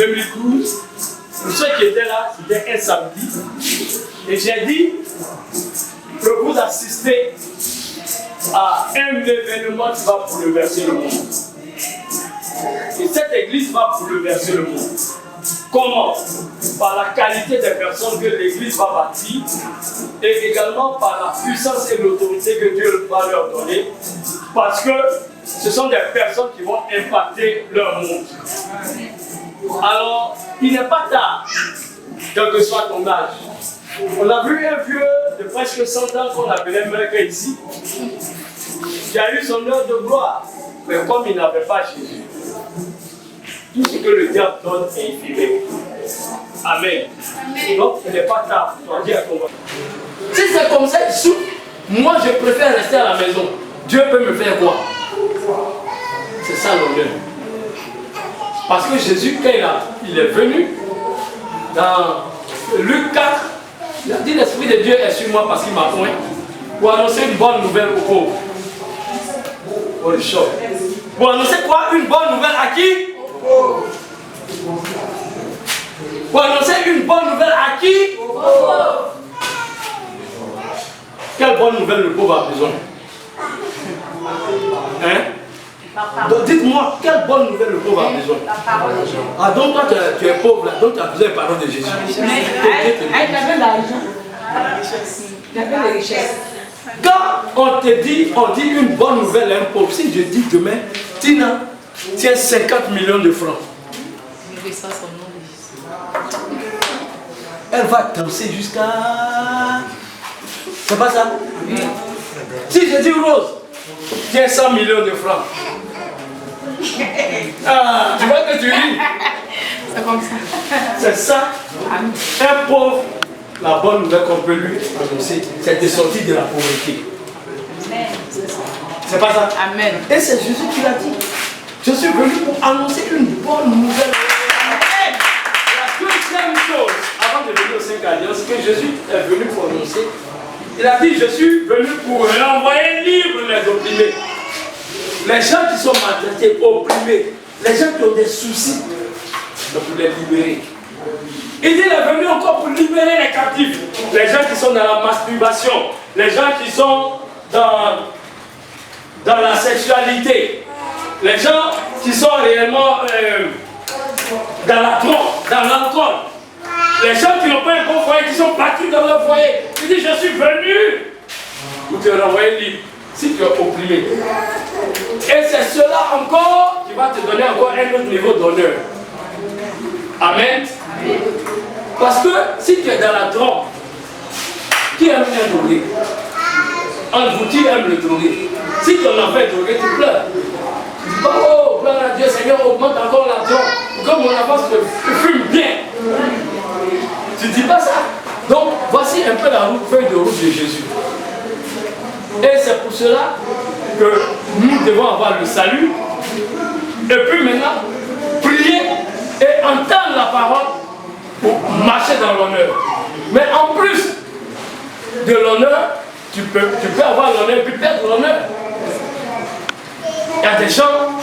2012. Pour ceux qui étaient là, c'était un samedi. Et j'ai dit que vous assistez à un événement qui va bouleverser le monde. Et cette église va bouleverser le monde. Comment? Par la qualité des personnes que l'église va bâtir et également par la puissance et l'autorité que Dieu va leur donner. Parce que ce sont des personnes qui vont impacter leur monde. Alors, il n'est pas tard, quel que soit ton âge. On a vu un vieux de presque 100 ans qu'on appelait Merkel ici, qui a eu son heure de gloire, mais comme il n'avait pas Jésus, tout ce que le diable donne est éphémère. Amen. Donc, il n'est pas tard. Si c'est comme ça, moi je préfère rester à la maison. Dieu peut me faire quoi? C'est ça l'honneur. Parce que Jésus, quand il est venu, dans Luc 4, il a dit l'Esprit de Dieu est sur moi parce qu'il m'a point pour annoncer une bonne nouvelle aux pauvres. Pour les choses. Pour annoncer quoi? Une bonne nouvelle à qui? Pour annoncer une bonne nouvelle à qui? Quelle bonne nouvelle le pauvre a besoin? Hein? Donc dites-moi, quelle bonne nouvelle le pauvre a besoin? Ah, donc toi tu es pauvre, là, donc tu as besoin des paroles de Jésus. Il avait l'argent. Il avait les richesses. Quand on te dit, on dit une bonne nouvelle à un pauvre, si je dis demain, Tina, tiens 50 millions de francs. Elle va danser jusqu'à... C'est pas ça? Si je dis Rose, tiens 100 millions de francs. Ah, tu vois que tu ris. C'est comme ça. C'est ça. Un pauvre, la bonne nouvelle qu'on peut lui annoncer, c'est de sortir de la pauvreté. C'est pas ça? Amen. Et c'est Jésus qui l'a dit. Je suis venu pour annoncer une bonne nouvelle. La deuxième chose, avant de venir aux 5 alliances, que Jésus est venu pour annoncer, il a dit, je suis venu pour renvoyer libre les opprimés. Les gens qui sont maltraités, opprimés, les gens qui ont des soucis, pour les libérer. Il dit, il est venu encore pour libérer les captifs, les gens qui sont dans la masturbation, les gens qui sont dans la sexualité, les gens qui sont réellement dans la drogue, dans l'alcool, les gens qui n'ont pas un bon foyer, qui sont battus dans leur foyer. Il dit, je suis venu pour te renvoyer libre si tu es opprimé. Et c'est cela encore qui va te donner encore un autre niveau d'honneur. Amen. Parce que si tu es dans la drogue, qui aime un drogué? Entre vous, qui aime le drogué? Si ton enfant est drogué, tu pleures. Tu dis, oh, pleure à Dieu, Seigneur, augmente encore la drogue. Pour que mon enfant se fume bien. Tu ne dis pas ça. Donc, voici un peu la feuille de route de Jésus. Et c'est pour cela que nous devons avoir le salut. Et puis maintenant, prier et entendre la parole pour marcher dans l'honneur. Mais en plus de l'honneur, tu peux avoir l'honneur et puis perdre l'honneur. Il y a des gens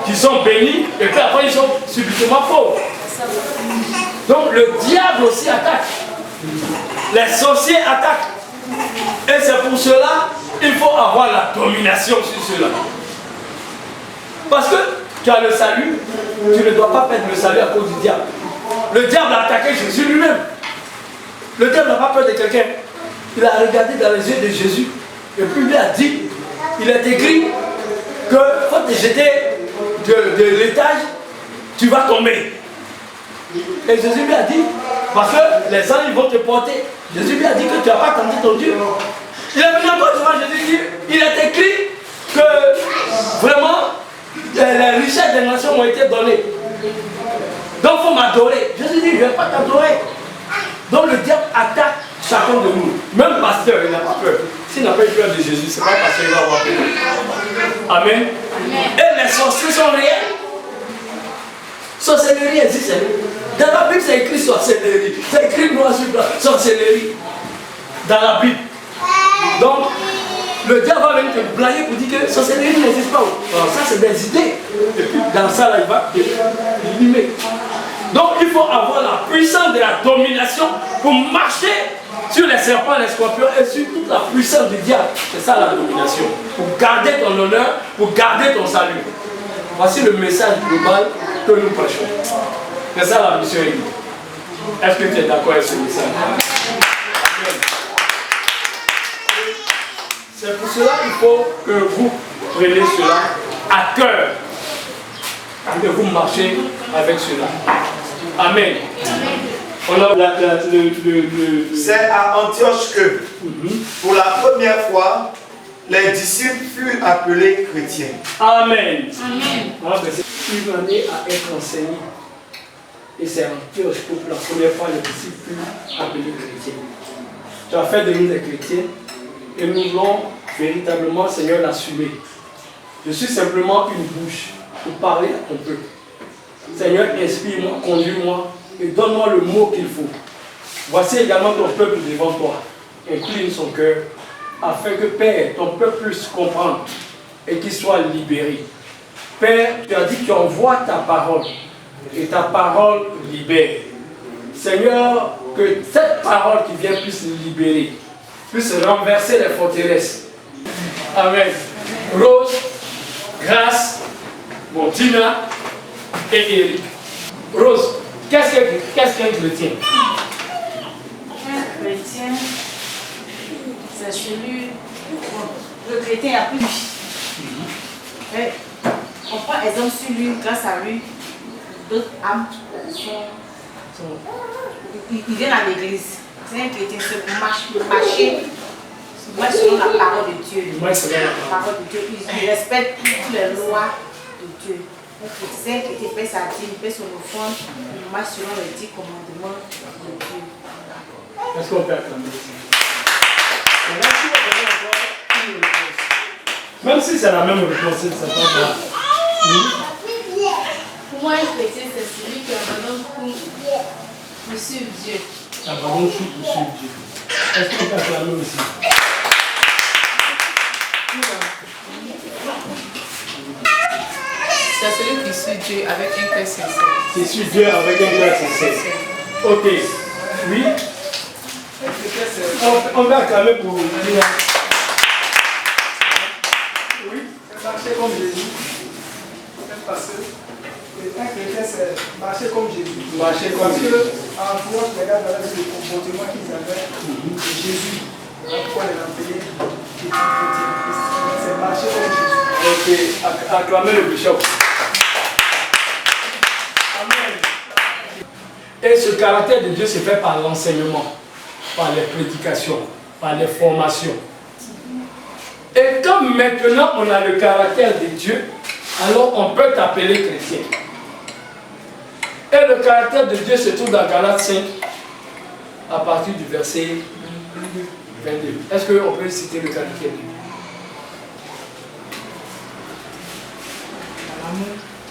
qui sont bénis et puis après ils sont subitement pauvres. Donc le diable aussi attaque. Les sorciers attaquent. Et c'est pour cela qu'il faut avoir la domination sur cela. Parce que tu as le salut, tu ne dois pas perdre le salut à cause du diable. Le diable a attaqué Jésus lui-même. Le diable n'a pas peur de quelqu'un. Il a regardé dans les yeux de Jésus et puis il lui a dit, il est écrit que faut te jeter de l'étage, tu vas tomber. Et Jésus lui a dit, parce que les anges vont te porter. Jésus lui a dit que tu n'as pas tenté ton Dieu. Il est venu encore devant Jésus dit, il est écrit que vraiment les richesses des nations m'ont été données. Donc il faut m'adorer. Jésus dit, je ne vais pas t'adorer. Donc le diable attaque chacun de nous. Même pasteur, il n'a pas peur. S'il n'a pas eu peur de Jésus, ce n'est pas parce qu'il va avoir peur. Amen. Et les sorciers sont réels. Sorcellerie existe. Dans la Bible, c'est écrit sorcellerie. C'est écrit noir sur blanc, sorcellerie. Dans la Bible. Donc, le diable va venir te blaguer pour dire que sorcellerie n'existe pas. Alors ça, c'est des idées. Et puis, dans ça, là, il va t'illumer. Donc il faut avoir la puissance de la domination pour marcher sur les serpents, les scorpions et sur toute la puissance du diable. C'est ça la domination. Pour garder ton honneur, pour garder ton salut. Voici le message global que nous prêchons. C'est ça la mission. Est-ce que tu es d'accord avec ce message? C'est pour cela qu'il faut que vous preniez cela à cœur. Et que vous marchez avec cela. Amen. C'est à Antioche que, pour la première fois, les disciples furent appelés chrétiens. Amen. Une année à être enseigné. Et c'est à Antioche que pour la première fois, les disciples furent appelés chrétiens. Tu as fait de nous des chrétiens et nous voulons véritablement, Seigneur, l'assumer. Je suis simplement une bouche pour parler à ton peuple. Seigneur, inspire-moi, conduis-moi et donne-moi le mot qu'il faut. Voici également ton peuple devant toi. Incline son cœur afin que, Père, ton peuple puisse comprendre et qu'il soit libéré. Père, tu as dit que tu envoies ta parole et ta parole libère. Seigneur, que cette parole qui vient puisse libérer, puisse renverser les forteresses. Amen. Rose, Grâce, Tina et Eric. Rose, qu'est-ce qu'un chrétien? Un chrétien, c'est celui. Le chrétien a plus. On prend exemple sur lui, grâce à lui, d'autres âmes ils viennent à l'église. C'est un chrétien, c'est pour marcher selon la parole de Dieu. La parole de Dieu. Il respecte toutes les lois de Dieu. C'est un chrétien qui fait sa dîme, il fait son offrande, il marche selon les 10 commandements de Dieu. Est-ce qu'on peut acclamer ça? Même si c'est la même réponse, c'est pas grave. Pour moi, un chrétien, c'est celui qui abandonne pour suivre Dieu. Abandonne tout pour suivre Dieu. Est-ce qu'on peut acclamer aussi? C'est celui qui suit Dieu avec un cœur sincère. Qui suit Dieu avec un cœur sincère. Ok. Oui. On va acclamer pour Tina. Oui, c'est marcher comme Jésus. Parce que un chrétien, c'est marcher comme Jésus. Marcher comme Parce Jésus. que en voyant les gars dans le comportement qu'ils avaient de Jésus, pourquoi les appeler chrétiens? C'est marcher comme Jésus. Ok. Acclamer le bishop. Amen. Et ce caractère de Dieu se fait par l'enseignement, par les prédications, par les formations. Et comme maintenant on a le caractère de Dieu, alors on peut t'appeler chrétien. Et le caractère de Dieu se trouve dans Galates 5, à partir du verset 22. Est-ce qu'on peut citer le caractère de Dieu?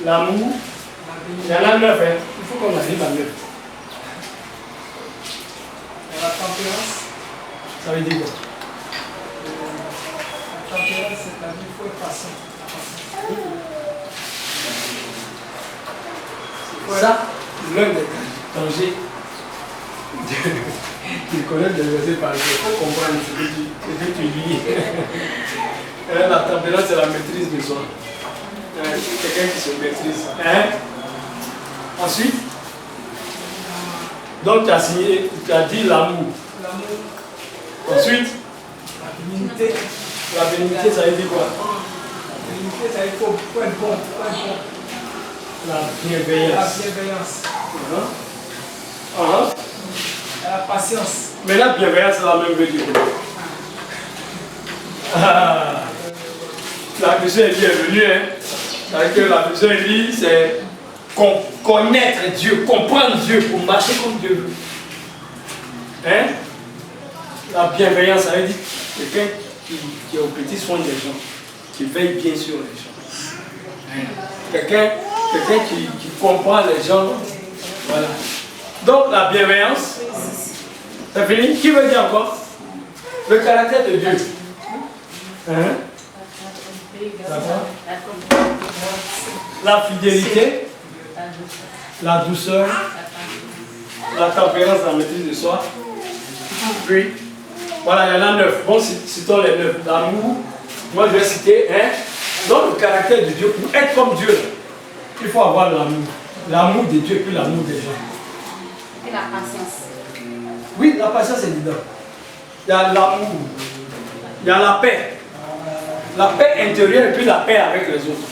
L'amour. Il y en a 9, hein. Il faut qu'on arrive à 9. La tempérance. Ça veut dire quoi? La tempérance, c'est-à-dire qu'il faut être patient. Ça, l'un des dangers de connaître des versets par exemple. Il faut comprendre ce que tu lis. La tempérance, c'est la maîtrise de soi. Quelqu'un qui se maîtrise. Hein? Ensuite, donc tu as signé, tu as dit l'amour. Ensuite, La bénignité. la bénignité, ça veut dire quoi? La bénignité, ça veut dire qu'il faut être bon. La La bienveillance. bienveillance. La patience. Mais la bienveillance, c'est la même veut dire quoi? La mission est bienvenue, hein? C'est-à-dire que la mission est c'est connaître Dieu, comprendre Dieu pour marcher comme Dieu veut. Hein? La bienveillance, ça veut dire quelqu'un qui est au petit soin des gens, qui veille bien sur les gens. Hein? Quelqu'un qui comprend les gens. Voilà. Donc la bienveillance, c'est fini. Qui veut dire encore? Le caractère de Dieu. Hein? La fidélité. la douceur, la tempérance, la maîtrise de soi. Puis, voilà, il y en a 9. Bon, citons les 9. L'amour, moi je vais citer donc le caractère de Dieu. Pour être comme Dieu, il faut avoir l'amour. L'amour de Dieu et puis l'amour des gens. Et la patience. Oui, la patience est dedans. Il y a l'amour. Il y a la paix. La paix intérieure et puis la paix avec les autres.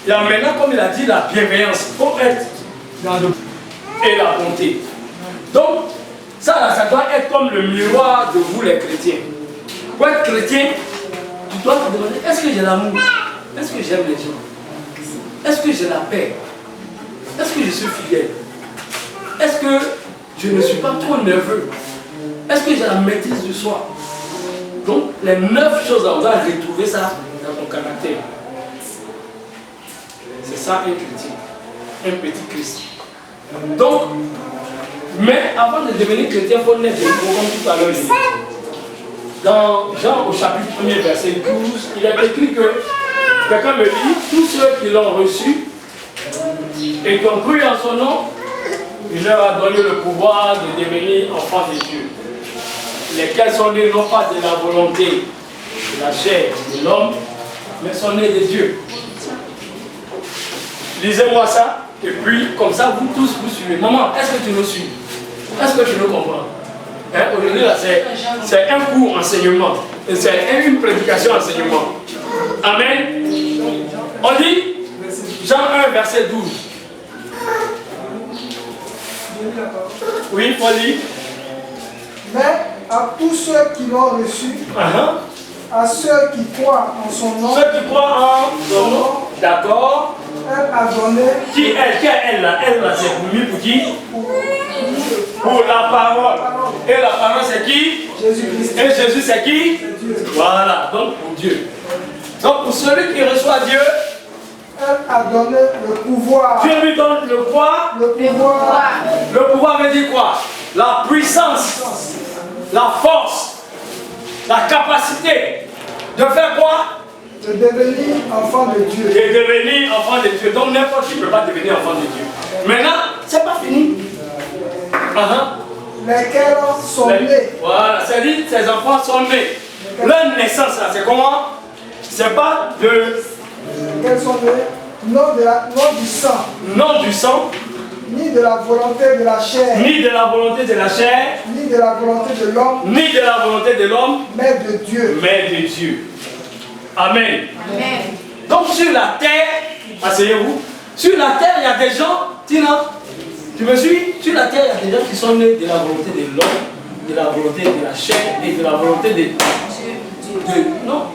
Il y a maintenant, comme il a dit, la bienveillance. Il faut être dans le... et la bonté. Donc, ça doit être comme le miroir de vous les chrétiens. Pour être chrétien, tu dois te demander, est-ce que j'ai l'amour? Est-ce que j'aime les gens? Est-ce que j'ai la paix? Est-ce que je suis fidèle? Est-ce que je ne suis pas trop nerveux? Est-ce que j'ai la maîtrise de soi? Donc, les 9 choses, on doit retrouver ça dans ton caractère. C'est ça un chrétien, un petit Christ. Donc, mais avant de devenir chrétien, il faut naître de nouveau, comme tout à l'heure. Dans Jean au chapitre 1er, verset 12, il est écrit que, quelqu'un me dit, tous ceux qui l'ont reçu et qui ont cru en son nom, il leur a donné le pouvoir de devenir enfants de Dieu. Lesquels sont nés non pas de la volonté de la chair de l'homme, mais sont nés de Dieu. Lisez-moi ça, et puis comme ça, vous tous vous suivez. Maman, est-ce que tu nous suis? Est-ce que tu nous comprends? Aujourd'hui, là, c'est un cours enseignement. Et c'est une prédication enseignement. Amen. On dit Jean 1, verset 12. Oui, Paul dit. Mais à tous ceux qui l'ont reçu, à ceux qui croient en son nom, ceux qui croient en son nom, d'accord. Elle a donné. Qui est elle là? Elle là, c'est pour lui, pour qui? Pour la parole. Et la parole, c'est qui? Jésus-Christ. Et Jésus, c'est qui? Voilà, donc pour Dieu. Donc pour celui qui reçoit Dieu, elle a donné le pouvoir. Dieu lui donne le quoi? Le pouvoir. Le pouvoir veut dire quoi? La puissance, la force, la capacité de faire quoi? De devenir enfant de Dieu. De devenir enfant de Dieu. Donc n'importe qui ne peut pas devenir enfant de Dieu. Maintenant, c'est pas fini. Lesquels sont nés. Voilà, c'est-à-dire ces enfants sont nés. Leur naissance, là, c'est comment? C'est pas de... Lesquels sont nés? Non du sang. Non du sang. Ni de la volonté de la chair. Ni de la volonté de la chair. Ni de la volonté de l'homme. Ni de la volonté de l'homme. Mais de Dieu. Mais de Dieu. Amen. Amen. Donc sur la terre, asseyez-vous, sur la terre, il y a des gens, Tina, tu me suis? Sur la terre, il y a des gens qui sont nés de la volonté de l'homme, de la volonté de la chair et de la volonté de Dieu. Non.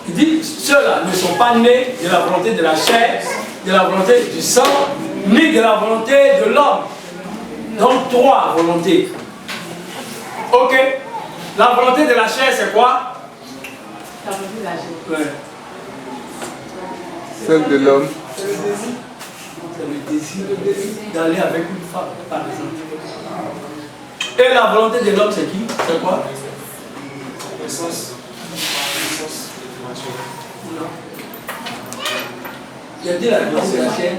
Il dit, ceux-là ne sont pas nés de la volonté de la chair, de la volonté du sang, ni de la volonté de l'homme. Donc 3 volontés. Ok. La volonté de la chair, c'est quoi? La volonté de la chair. Ouais. Celle de l'homme. C'est le désir d'aller avec une femme, par exemple. Et la volonté de l'homme, c'est qui? C'est quoi? Non. Il a dit la volonté de la chair,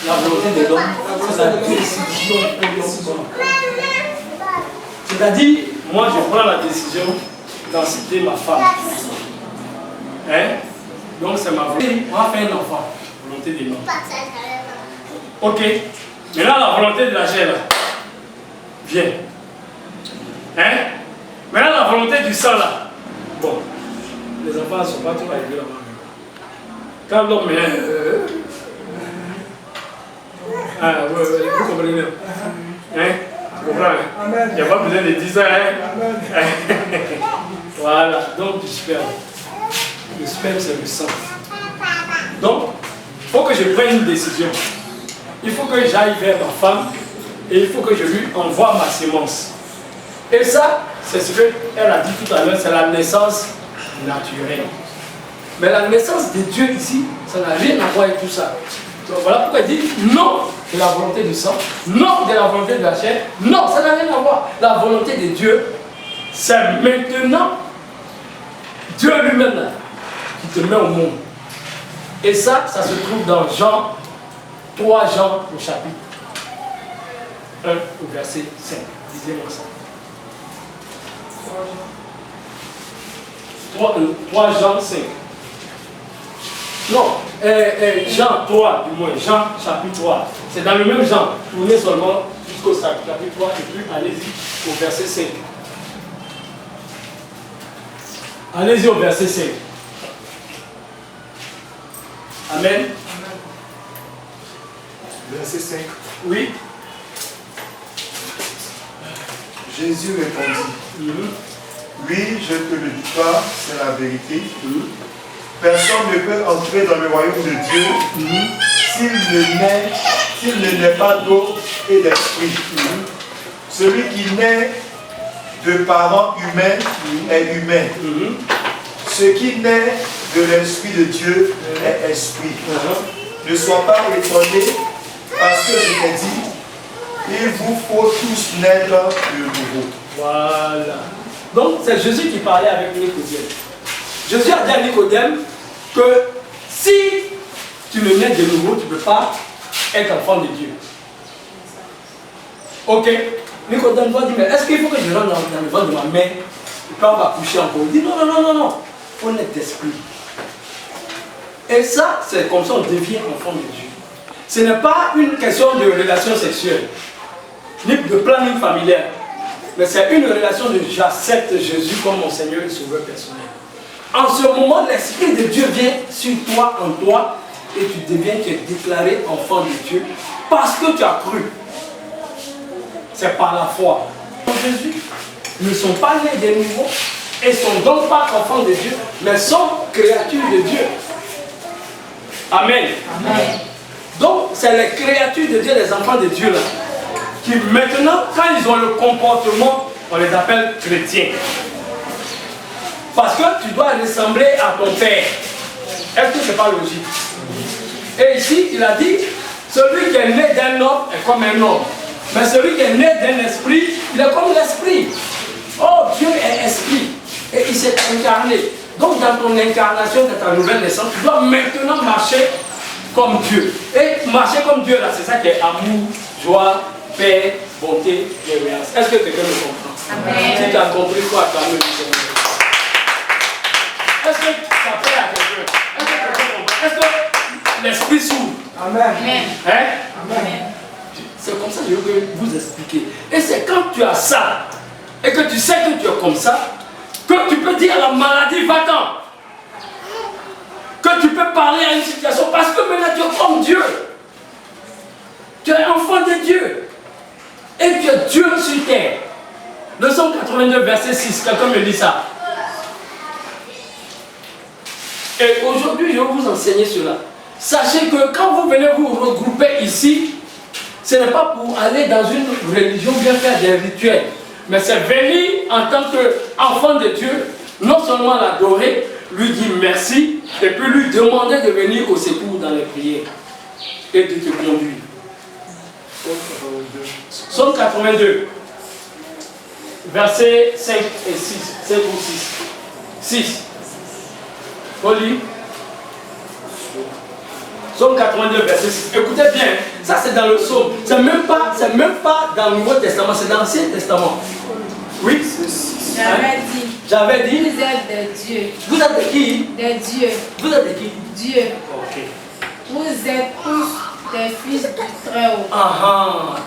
la volonté de l'homme, c'est la décision que l'homme prend. C'est-à-dire, moi je prends la décision d'inciter ma femme. Hein? Donc c'est ma volonté. On va faire un enfant. Volonté de l'homme. Ok. Maintenant la volonté de la chair là. Viens. Hein? Maintenant la volonté du sang là. Bon. Les enfants ne sont pas toujours arrivés là-bas. Quand l'homme est... vous comprenez? Hein? Tu comprends? Amen. Il n'y a pas besoin de 10 ans. Hein? Voilà. Donc du sperme. Le sperme, c'est le sang. Donc, il faut que je prenne une décision. Il faut que j'aille vers ma femme et il faut que je lui envoie ma sémence. Et ça, c'est ce qu'elle a dit tout à l'heure, c'est la naissance naturelle. Mais la naissance de Dieu ici, ça n'a rien à voir avec tout ça. Donc voilà pourquoi il dit non de la volonté du sang, non de la volonté de la chair, non, ça n'a rien à voir. La volonté de Dieu, c'est maintenant Dieu lui-même là, qui te met au monde. Et ça se trouve dans Jean 3 Jean au chapitre 1 au verset 5. Lisez-moi ça. 3 Jean 5. Non, Jean 3 du moins, Jean chapitre 3. C'est dans le même Jean. Tournez seulement jusqu'au chapitre 3 et puis allez-y au verset 5. Allez-y au verset 5. Amen. Verset 5. Oui. Jésus répondit, oui, je te le dis pas, c'est la vérité. Personne ne peut entrer dans le royaume de Dieu s'il ne naît pas d'eau et d'esprit. Celui qui naît de parents humains est humain. Ce qui naît de l'Esprit de Dieu est esprit. Ne sois pas étonné parce que je t'ai dit, il vous faut tous naître de nouveau. Voilà. Donc c'est Jésus qui parlait avec Nicodème. Jésus a dit à Nicodème que si tu ne nais de nouveau, tu ne peux pas être enfant de Dieu. Ok. Nicodème doit dire, mais est-ce qu'il faut que je rentre dans le ventre de ma mère et puis on va coucher encore? Il dit non, non, non, non, non. Il faut naître d'esprit. Et ça, c'est comme ça on devient enfant de Dieu. Ce n'est pas une question de relation sexuelle, ni de planning familial, mais c'est une relation de j'accepte Jésus comme mon Seigneur et Sauveur personnel. En ce moment, l'Esprit de Dieu vient sur toi, en toi, et tu deviens, tu es déclaré enfant de Dieu parce que tu as cru. C'est par la foi. Jésus ne sont pas nés de nouveau et ne sont donc pas enfants de Dieu, mais sont créatures de Dieu. Amen. Amen. Donc, c'est les créatures de Dieu, les enfants de Dieu là, qui maintenant, quand ils ont le comportement, on les appelle chrétiens. Parce que tu dois ressembler à ton père. Est-ce que ce n'est pas logique? Et ici, il a dit, celui qui est né d'un homme est comme un homme. Mais celui qui est né d'un esprit, il est comme l'esprit. Oh, Dieu est esprit. Et il s'est incarné. Donc, dans ton incarnation, dans ta nouvelle naissance, tu dois maintenant marcher comme Dieu. Et marcher comme Dieu, là, c'est ça qui est amour, joie, paix, bonté, bienveillance. Est-ce que quelqu'un me comprend? Amen. Si tu as compris quoi, acclame le Seigneur. Est-ce que ça plaît à quelqu'un? Est-ce que quelqu'un comprend? Est-ce que l'esprit s'ouvre? Amen. Hein? Amen. C'est comme ça que je veux vous expliquer. Et c'est quand tu as ça, et que tu sais que tu es comme ça, que tu peux dire à la maladie va-t'en. Que tu peux parler à une situation parce que maintenant tu es comme Dieu. Tu es enfant de Dieu. Et tu es Dieu sur terre. Le Psaume 82, verset 6. Quelqu'un me dit ça. Et aujourd'hui, je vais vous enseigner cela. Sachez que quand vous venez vous regrouper ici, ce n'est pas pour aller dans une religion bien faire des rituels. Mais c'est venir en tant qu'enfant de Dieu, non seulement l'adorer, lui dire merci, et puis lui demander de venir au secours dans les prières et de te conduire. Psaume 82, versets 5 et 6, 5 ou 6. 6. Oli. Psaume 82, verset 6. Écoutez bien, ça c'est dans le psaume. C'est même pas dans le Nouveau Testament, c'est dans l'Ancien Testament. Oui, J'avais dit. Vous êtes des dieux. Vous êtes de qui? Des dieux. Vous êtes de qui? Dieu. Ok. Vous êtes tous des fils du Très-Haut.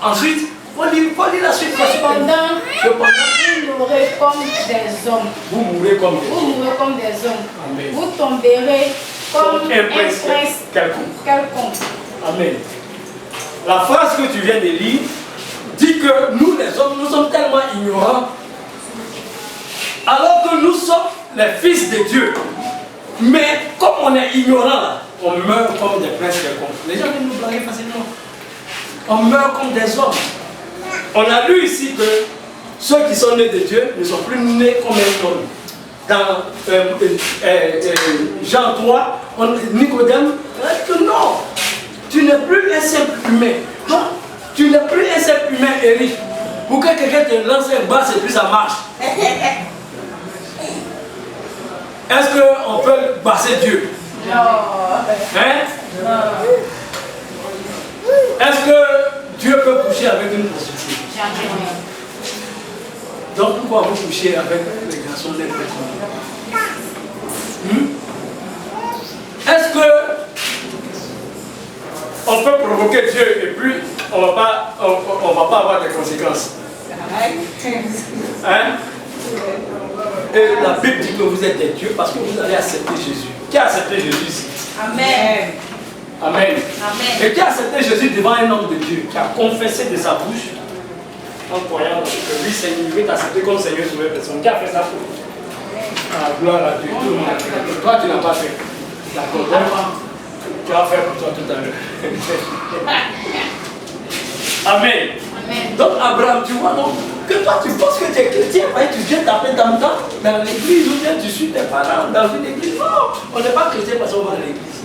Ensuite, faut lire la suite. Cependant, vous mourrez comme des hommes. Vous mourrez comme des hommes. Vous mourrez comme des hommes. Amen. Vous tomberez comme un prince quelconque. Amen. La phrase que tu viens de lire dit que nous les hommes, nous sommes tellement ignorants, alors que nous sommes les fils de Dieu. Mais comme on est ignorant là, on meurt comme des princes quelconques. Les gens viennent nous blaguer facilement. On meurt comme des hommes. On a lu ici que ceux qui sont nés de Dieu ne sont plus nés comme un homme. Dans Jean 3, Nicodème a dit que non, tu n'es plus un simple humain. Non, tu n'es plus un simple humain, Eric. Pour que quelqu'un te lance un bas et puis ça marche. Est-ce qu'on peut passer Dieu? Non. Hein? Non. Est-ce que Dieu peut coucher avec une prostituée? Donc pourquoi vous couchez avec les garçons des Est-ce que on peut provoquer Dieu et puis on va pas avoir des conséquences? Hein? Et la Bible dit que vous êtes des dieux parce que vous allez accepter Jésus. Qui a accepté Jésus ici? Amen. Amen. Amen. Et qui a accepté Jésus devant un homme de Dieu, qui a confessé de sa bouche en croyant que lui, Seigneur, il veut t'accepter comme Seigneur sur les personnes. Qui a fait ça pour lui? Ah, gloire à Dieu. Tout le monde a fait. Toi, tu n'as pas fait. D'accord. Tu vas faire pour toi tout à l'heure. Amen. Amen. Donc, Abraham, tu vois, donc, que toi, tu penses que tu es chrétien, tu viens taper dans l'église ou bien tu suis tes parents dans une église. Non, on n'est pas chrétien parce qu'on va à l'église.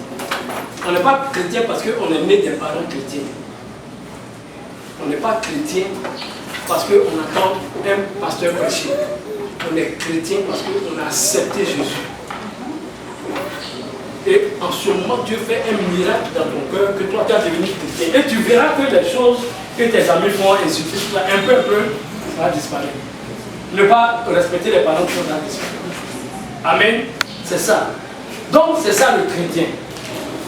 On n'est pas chrétien parce qu'on est né des parents chrétiens. On n'est pas chrétien parce qu'on attend un pasteur prêcher. On est chrétien parce qu'on a accepté Jésus. Et en ce moment, Dieu fait un miracle dans ton cœur que toi, tu as devenu chrétien. Et tu verras que les choses que tes amis font insulter, un peu, ça va disparaître. Ne pas respecter les parents, ça va disparaître. Amen. C'est ça. Donc, c'est ça le chrétien.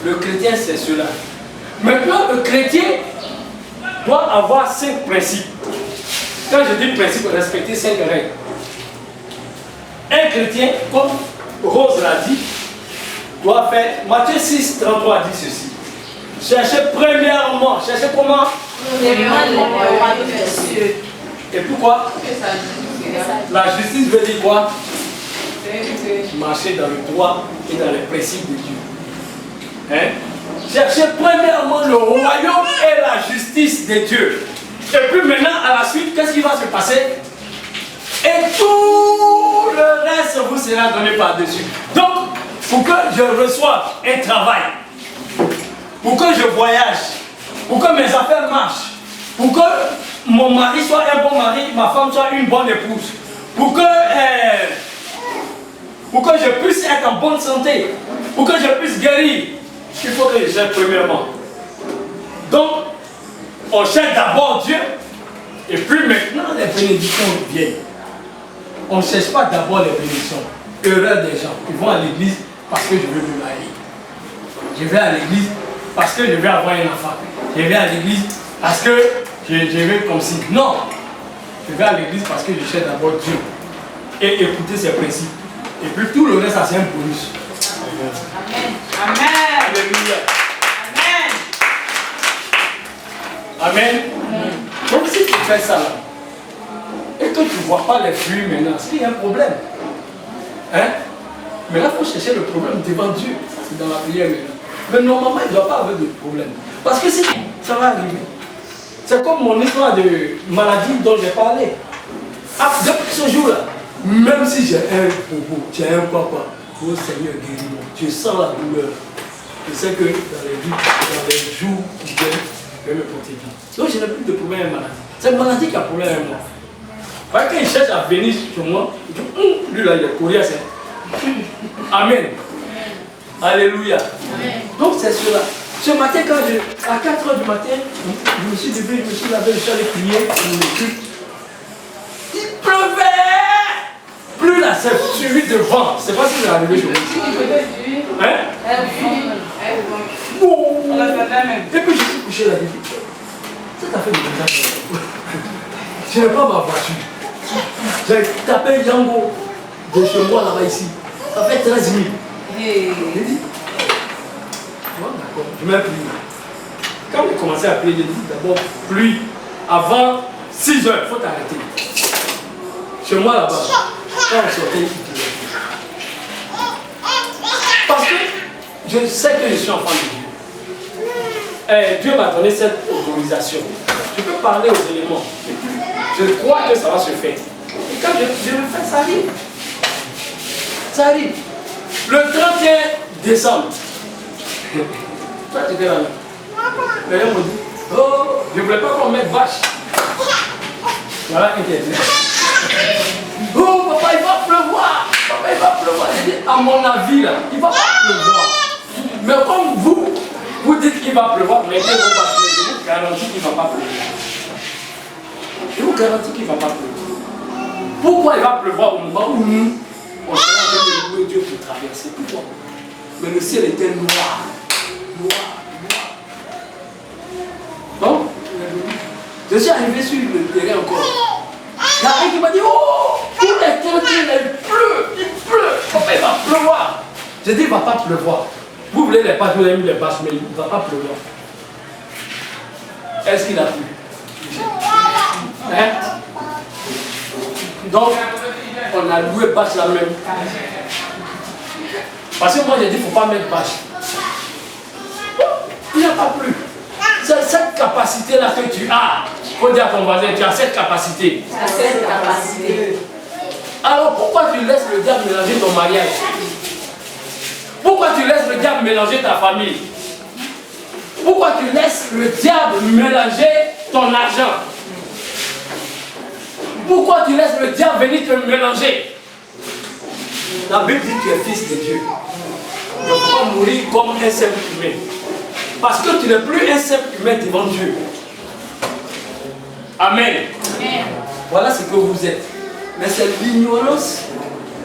Le chrétien, c'est cela. Maintenant, le chrétien doit avoir 5 principes. Quand je dis principe, respecter 5 règles. Un chrétien, comme Rose l'a dit, doit faire. Matthieu 6, 33 dit ceci. Cherchez premièrement. Cherchez comment? Et pourquoi? La justice veut dire quoi? Marcher dans le droit et dans les principes de Dieu. Hein? Cherchez premièrement le royaume et la justice de Dieu. Et puis maintenant, à la suite, qu'est-ce qui va se passer? Et tout le reste vous sera donné par-dessus. Donc, pour que je reçoive un travail, pour que je voyage, pour que mes affaires marchent, pour que mon mari soit un bon mari, ma femme soit une bonne épouse, pour que je puisse être en bonne santé, pour que je puisse guérir, il faut que je cherche premièrement. Donc, on cherche d'abord Dieu, et puis maintenant les bénédictions viennent. On ne cherche pas d'abord les bénédictions. Erreur des gens. Ils vont à l'église parce que je veux me marier. Je vais à l'église parce que je vais avoir un enfant. Je vais à l'église parce que je vais comme si. Non. Je vais à l'église parce que je cherche d'abord Dieu. Et écouter ses principes. Et puis tout le reste, ça c'est un bonus. Amen. Amen. Alléluia. Amen. Amen. Donc si tu fais ça là, et que tu ne vois pas les fruits maintenant, c'est qu'il y a un problème. Hein? Mais là, il faut chercher le problème devant Dieu. C'est dans la prière maintenant. Mais normalement, il ne doit pas avoir de problème. Parce que si ça va arriver. C'est comme mon histoire de maladie dont j'ai parlé. Ah, depuis ce jour-là, même si j'ai un bobo, j'ai un papa, oh Seigneur, guéris-moi. Je sens la douleur. Je sais que dans les jours qui viennent, je vais me protéger. Donc je n'ai plus de problème avec la maladie. C'est la maladie qui a problème avec moi. Parce qu'il cherche à venir sur moi, il dit, lui là, il est coriace. Amen. Alléluia. Amen. Donc c'est cela. Ce matin, quand à 4 h du matin, je me suis levé, je me suis lavé, je suis allé prier pour le culte. Il pleuvait. Plus là, c'est suivi de vent. Je ne sais pas si vous arrivé chez vous. Hein? Et puis je suis couché là, j'ai dit, ça t'a fait du bien. Je n'ai pas ma voiture. J'ai tapé Yango de chez moi là-bas ici. Ça fait 13 000. J'ai dit, bon, d'accord, je m'ai plié. Quand j'ai commencé à prier, j'ai dit d'abord, pluie, avant 6 h, il faut t'arrêter. Chez moi là-bas, quand on sortait, il pleuvait. Parce que je sais que je suis enfant de Dieu. Et Dieu m'a donné cette autorisation. Je peux parler aux éléments. Je crois que ça va se faire. Et quand je le fais, ça arrive. Ça arrive. Le 31 décembre, toi tu étais là. Les gens m'ont dit, oh, je ne voulais pas qu'on mette vache. Voilà Internet. Oh, papa, il va pleuvoir. Papa, il va pleuvoir. J'ai dit, à mon avis, là, il ne va pas pleuvoir. Mais comme vous dites qu'il va pleuvoir, mettez vos vaches. garantis qu'il ne va pas pleuvoir. Je vous garantis qu'il ne va pas pleuvoir. Pourquoi il va pleuvoir au moment où nous, on sera en train de louer Dieu pour traverser? Pourquoi? Mais le ciel était noir. Noir. Donc, je suis arrivé sur le terrain encore. Il y a un qui m'a dit, oh, tout est tranquille, il pleut. Pourquoi il va pleuvoir? Je dis, il ne va pas pleuvoir. Vous voulez les bâches, vous avez mis les bâches, mais il ne va pas pleuvoir. Est-ce qu'il a plu? Hein? Donc, on a loué bâche la même. Parce que moi j'ai dit, il ne faut pas mettre bâche. Il n'a pas plu. C'est cette capacité-là que tu as. Il faut dire à ton voisin, tu as cette capacité. Alors pourquoi tu laisses le diable mélanger ton mariage? Pourquoi tu laisses le diable mélanger ta famille? Pourquoi tu laisses le diable mélanger ton argent? Pourquoi tu laisses le diable venir te mélanger? La Bible dit que tu es fils de Dieu. Tu ne peux pas mourir comme un simple humain. Parce que tu n'es plus un simple humain devant Dieu. Amen. Amen. Voilà ce que vous êtes. Mais c'est l'ignorance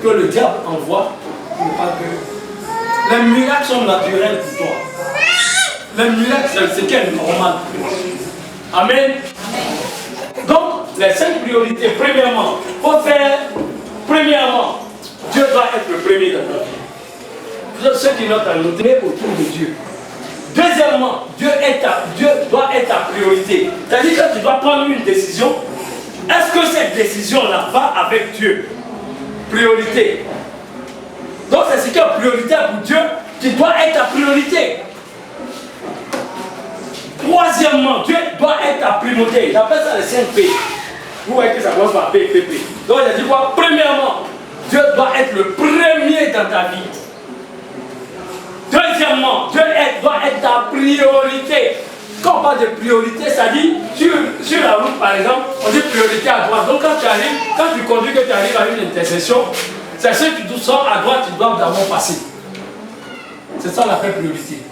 que le diable envoie pour ne pas que. Les miracles sont naturels pour toi. Les miracles, c'est ce qui est normal. Amen. Donc, les 5 priorités, premièrement, Dieu doit être le premier dans notre vie. Ceux qui notent à noter autour de Dieu. Deuxièmement, Dieu doit être ta priorité. C'est-à-dire que tu dois prendre une décision. Est-ce que cette décision-là va avec Dieu? Priorité. Donc c'est ce qui est prioritaire pour Dieu qui doit être ta priorité. Troisièmement, Dieu doit être ta primauté. J'appelle ça les 5 P. Vous voyez que ça commence par P, P, P. Donc j'ai dit quoi? Premièrement, Dieu doit être le premier dans ta vie. Deuxièmement, Dieu doit être ta priorité. Quand on parle de priorité, ça dit, sur la route par exemple, on dit priorité à droite. Donc quand tu arrives, quand tu conduis, que tu arrives à une intersection, c'est ceux qui sont à droite qui doivent d'abord passer. C'est ça la vraie priorité.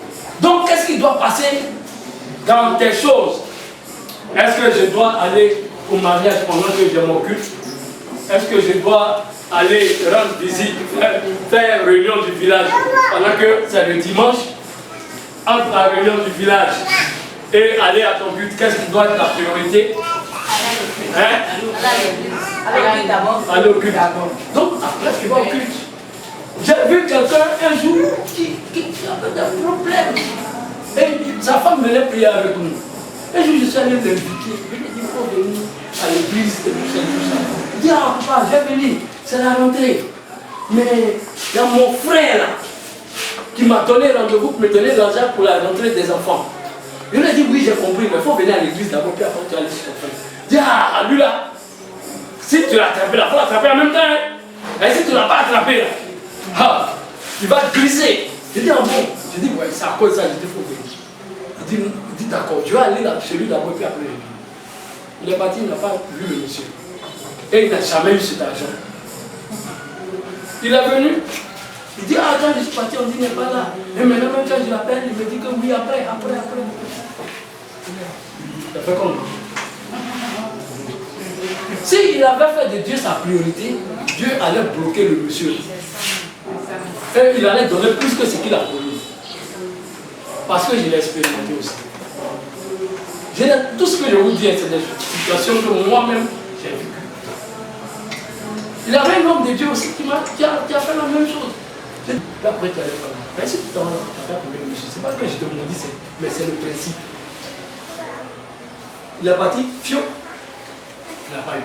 Donc qu'est-ce qui doit passer dans tes choses? Est-ce que je dois aller au mariage pendant que je m'occupe? Est-ce que je dois aller rendre visite, faire réunion du village pendant que c'est le dimanche? Entre la réunion du village et aller à ton but, qu'est-ce qui doit être la priorité? Aller au culte. Donc après tu vas au culte. J'ai vu quelqu'un un jour qui avait des problèmes. Et sa femme venait prier avec nous. Un jour je suis allé l'inviter. Je lui ai dit, il faut venir à l'église et tout ça. Il dit, ah papa, je vais venir. C'est la rentrée. Mais il y a mon frère là qui m'a donné rendez-vous pour me donner de l'argent pour la rentrée des enfants. Je lui ai dit oui, j'ai compris, mais il faut venir à l'église d'abord, puis après tu vas aller sur ton frère. Il dit ah, lui là, si tu l'as attrapé là, il faut l'attraper en même temps. Hein? Et si tu ne l'as pas attrapé là, ah, il va glisser. Je dis ah bon, je dis ouais, c'est à cause de ça, je dis il faut venir. Il dit d'accord, je vais aller là chez lui d'abord, puis après il est parti, il n'a pas vu le monsieur. Et il n'a jamais eu cet argent. Il est venu, il dit ah quand je suis parti, on dit il n'est pas là. Et maintenant même quand je l'appelle, il me dit que oui, après. Il a fait comme s'il avait fait de Dieu sa priorité, Dieu allait bloquer le monsieur. Et il allait donner plus que ce qu'il a promis. Parce que je l'ai expérimenté aussi. Tout ce que je vous dis, c'est des situations que moi-même j'ai vécues. Il y avait un homme de Dieu aussi qui a fait la même chose. Après, tu allais faire la principe, tu as fait le monsieur. C'est pas que je te le dis, mais c'est le principe. Il est parti, fion, il n'a pas eu.